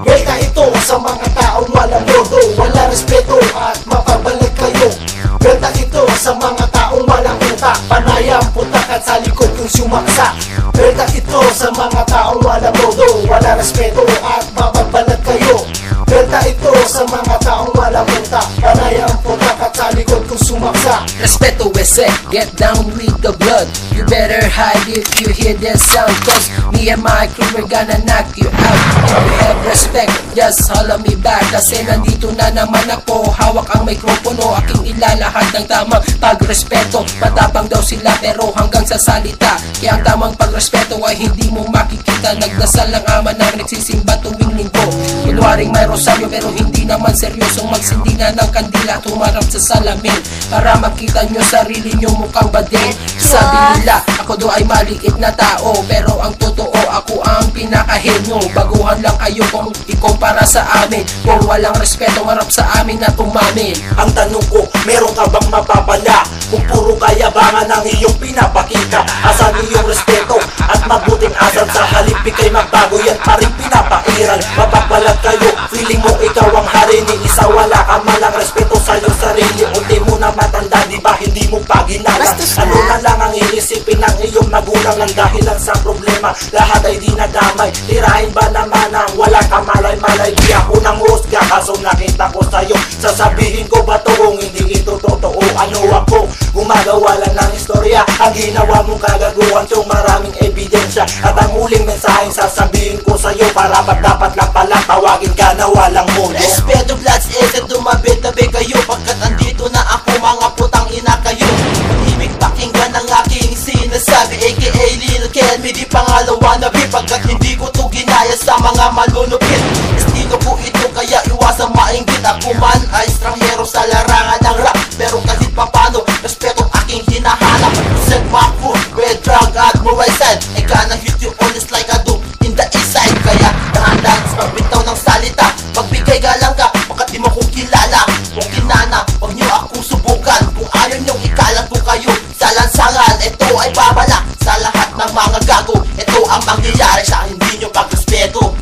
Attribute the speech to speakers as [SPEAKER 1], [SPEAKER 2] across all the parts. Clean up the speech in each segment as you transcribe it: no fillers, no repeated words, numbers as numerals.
[SPEAKER 1] Welta ito sa mga taong walang modo, wala respeto at mapabalik kayo. Welta ito sa mga taong walang utak, panayam, putak at sa likod yung sumaksa. Welta ito sa mga taong walang modo, wala respeto at mapabalik kayo. Welta ito sa mga taong walang utak, panayam, putak at sa likod yung sumaksa.
[SPEAKER 2] Respeto ese, get down with the blood. You better hide if you hear that sound, cause me and my crew we're gonna knock you out. If you have respect, just holler me back. Kasi nandito na naman ako, hawak ang mikropono, aking ilalahad ng tamang pagrespeto. Matapang daw sila pero hanggang sa salita, kaya ang tamang pagrespeto ay hindi mo makikita. Nagdasal ng ama na nagsisimba tuwing linggo, kunwaring may rosaryo pero hindi naman seryosong magsindi na ng kandila, tumarap sa salamin para makita nyo sarili nyo mukhang bading. Sabi nila ako do ay maliit na tao, pero ang totoo ako ang pinakahenyo. Baguhan lang kayo kung ikumpara sa amin, kung walang respeto marap sa amin na tumamin.
[SPEAKER 1] Ang tanong ko, meron ka bang mapapala? Kung puro kayabangan ang iyong pinapakita, asan iyong respeto at mabuting asal? Sa halip ikay magbago, yan pa rin pinapairal. Mapagbalat kayo, feeling mo ikaw ang hari ni isa, wala ka malang respeto sa iyong sarili. Unti mo na matanda, di ba hindi mo paginalang? Ano na lang ang inisipin ng iyong magulang, ang dahilan sa problema, lahat ay di nadamay. Tirahin ba naman ang wala ka malay-malay? Di ako nang husga, kaso nakita ko sa'yo. Sasabihin ko ba to kung hindi ito totoo? Ano ako? Gumagawa lang ng istorya, ang ginawa mong kagaguhan to maraming ebidensya. At ang huling mensaheng sasabihin ko sa'yo, para dapat lang pala tawagin ka na walang mundo.
[SPEAKER 3] Respeto bloods, dumabit-tabi kayo, pagkat andito na ako, mga putang ina kayo. Ibig pakinggan ang aking sinasabi, aka Lil Kelmy, di pangalawa na B, pagkat hindi ko to ginaya sa mga malunupit. Estilo ko ito kaya iwasang mainggit. Ako man ay estranghero sa larangan ng rap, pero kahit papano respeto aking hinahanap. Set my foot with drug at moral side, I gonna hit you honest like I do in the east side. Kaya dahan-dahan sa pagbitaw ng salita, magbigay galang ka, pagkat di mo ko kilala. Kung kinana, huwag nyo akong subukan. Kung ayaw nyo ikalat ko kayo sa lansangan, ito ay babala sa lahat ng mga gago. Ito ang mangyayari sa hindi nyo pagrespeto.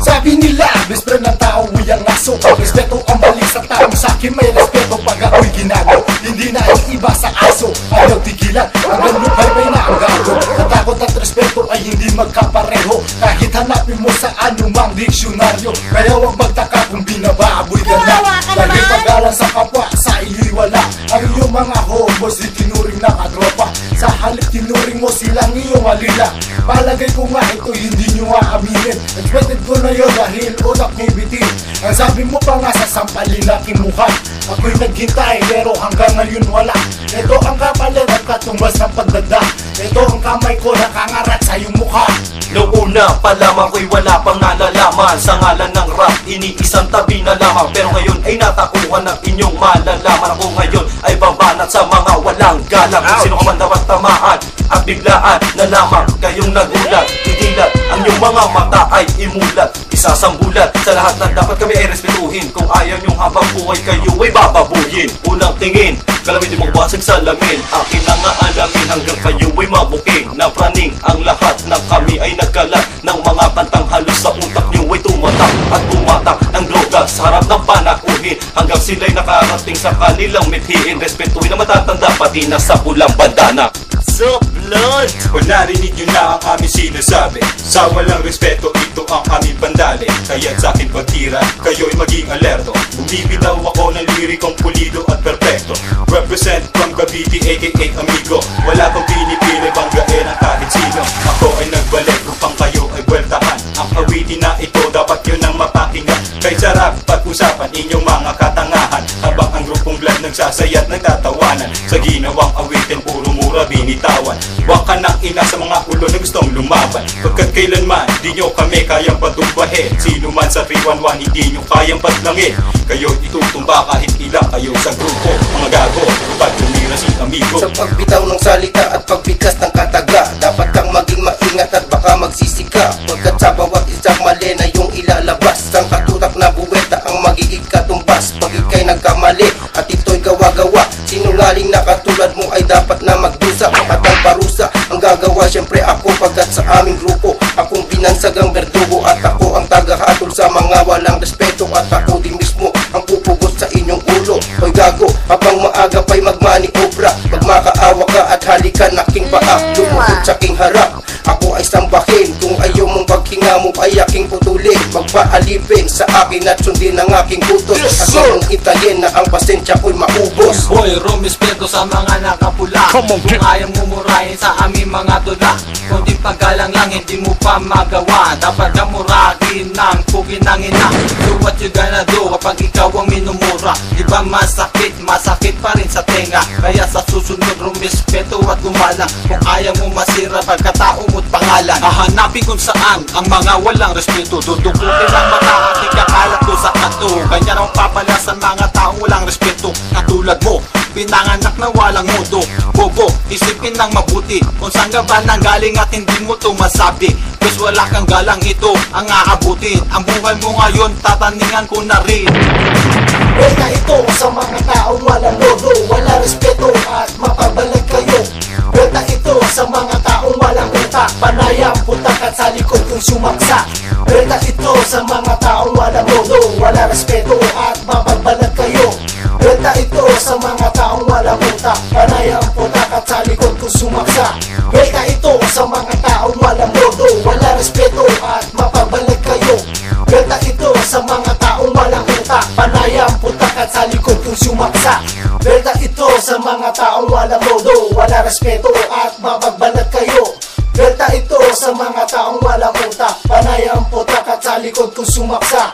[SPEAKER 1] Sabi nila, best friend ng tao ay ang aso. Respeto ang balik sa taong sa'kin, may respeto pag ako'y ginago. Hindi na iiba sa aso, ayaw tigilan, hanggang lupay-pay na ang gago. Katakot at respeto ay hindi magkapareho, kahit hanapin mo sa anumang diksyonaryo. Kaya huwag magtaka kung binababoy ka na, dahil paggalang sa kapwa, sa iyo'y wala. Ang iyong mga homos di tinuring na katropa, sa halip tinuring mo silang iyong alila. Palagay ko nga ito hindi nyo aaminin, expected ko na yun dahil utak nyo'y bitin. Ang sabi mo pa nga sa sampalin na kimuha, ako'y naghintay pero hanggang ngayon wala. Ito ang kapalit at katumbas ng pagdada, ito ang kamay ko nakangarat sa iyong mukha.
[SPEAKER 4] Noong una pa lamang ko'y wala pang nalalaman, sa ngalan ng rap iniisang tabi na lamang. Pero ngayon ay natakuhan ng inyong malalaman. Ako ngayon ay babanat sa mga walang galang. Kung sino ka man dapat tamaan at biglaan na lamang kayong nagulat. Idilat ang iyong mga mata ay imulat, isasambulat sa lahat na dapat kami ay respetuhin. Kung ayaw nyong habang buhay kayo ay bababuhin. Unang tingin, kalamin di magbasag sa lamin, akin na nga alamin hanggang kayo ay mabuking. Na praning ang lahat ng kami ay nagkalat ng mga kantang halos sa utak nyo ay tumatak at tumatak ng droga sa harap ng panakuhin, hanggang sila'y nakarating sa kanilang mithiin. Respetuhin na matatanda pati na sa pulang bandana.
[SPEAKER 5] So blood, kung narinig nyo na ang aming sinasabi, sa walang respeto ito ang aming pandali. Kaya't sa akin pagtira, kayo'y maging alerto. Bumibitaw ako ng lirikong pulido at perfecto. Represent from Cavite aka amigo, wala kong pinipili banggain ang kahit sino. Ako ay nagbalik upang kayo ay buweltahan. Ang awitin na ito dapat yun ang mapakinggan. Kay sarap pag-usapan inyong mga katangahan, habang ang grupong blood nagsasayat nagtatawanan. Sa ginawang awitin puro mura binitawan. Huwag ka ng ina sa mga ulo na gustong lumaban, pagkat kailanman di nyo kami kayang patumbahin. Sino man sa 311 hindi nyo kayang patlangin. Kayo itutumba kahit ilang kayo sa grupo. Mga gago, ba't tumira si amigo?
[SPEAKER 3] Sa pagbitaw ng salita at pagbigkas ng kataga, dapat kang maging maingat at baka magsisika, pagkat sa bawat isang mali na yung ilalabas, ang katutak na buweta ang magiging katumbas. Pag ika'y nagkamali at ito'y gawa-gawa,
[SPEAKER 6] galing na katulad mo ay dapat na magdusa. At ang parusa ang gagawa syempre ako, pagkat sa aming grupo akong pinansagang berdugo. At ako ang tagahatol sa mga walang respeto, at ako din mismo ang pupugot sa inyong ulo. Hoy gago, habang maaga pa'y magmaniobra, magmakaawa ka at halikan aking paa, lumukod sa aking harap. Ako ay sambahin, kung ayaw mong paghinga mo ay aking putulin. Magpaalipin sa akin at sundin ang aking butos, at mong itayin na ang pasensya ko'y maubos.
[SPEAKER 4] Boy, rumispeto sa mga nakapula. Kung ayaw mumurahin sa aming mga tula, kunting paggalang lang hindi mo pa magawa. Dapat kang murahin ng pugin ng ina. Do what you gonna do kapag ikaw ang minumura. Diba masakit, masakit pa rin sa tenga. Kaya sa susunod rumispeto at gumalang. Kung ayaw mo masira pagkatao mo't pangalan, hahanapin kung saan ang mga walang respeto. Dudukutin ang mata at ikakalat ko sa kanto. Kanya nang papala sa mga taong walang respeto. Katulad mo, pinanganak na walang mundo. Bobo, isipin ng mabuti kung saan ka ba nanggaling at hindi mo to masabi. Pues wala kang galang, ito ang aabutin. Ang buhay mo ngayon, tataningan ko na rin.
[SPEAKER 1] Wala ito sa mga taong walang lodo, wala respeto at mapabalag kayo. Wala ito sa mga taong walang utak, panayang putak at sa likod kung sumaksa. Wala ito sa mga taong walang lodo, wala respeto at mapabalag kayo. Wala ito sa mga taong walang utak, panayang putak at sa likod kung sumaksa. Wala ito sa mga taong walang lodo, wala respeto at mapabalag kayo. Wala ito sa mga taong walang utak, panayang putak at sa likod kung sumaksa. Wala ito sa mga taong walang lodo, wala respeto at mapagbalat kayo. Wala ito sa mga taong walang utak, panayang putak at sa likod kung sumaksa.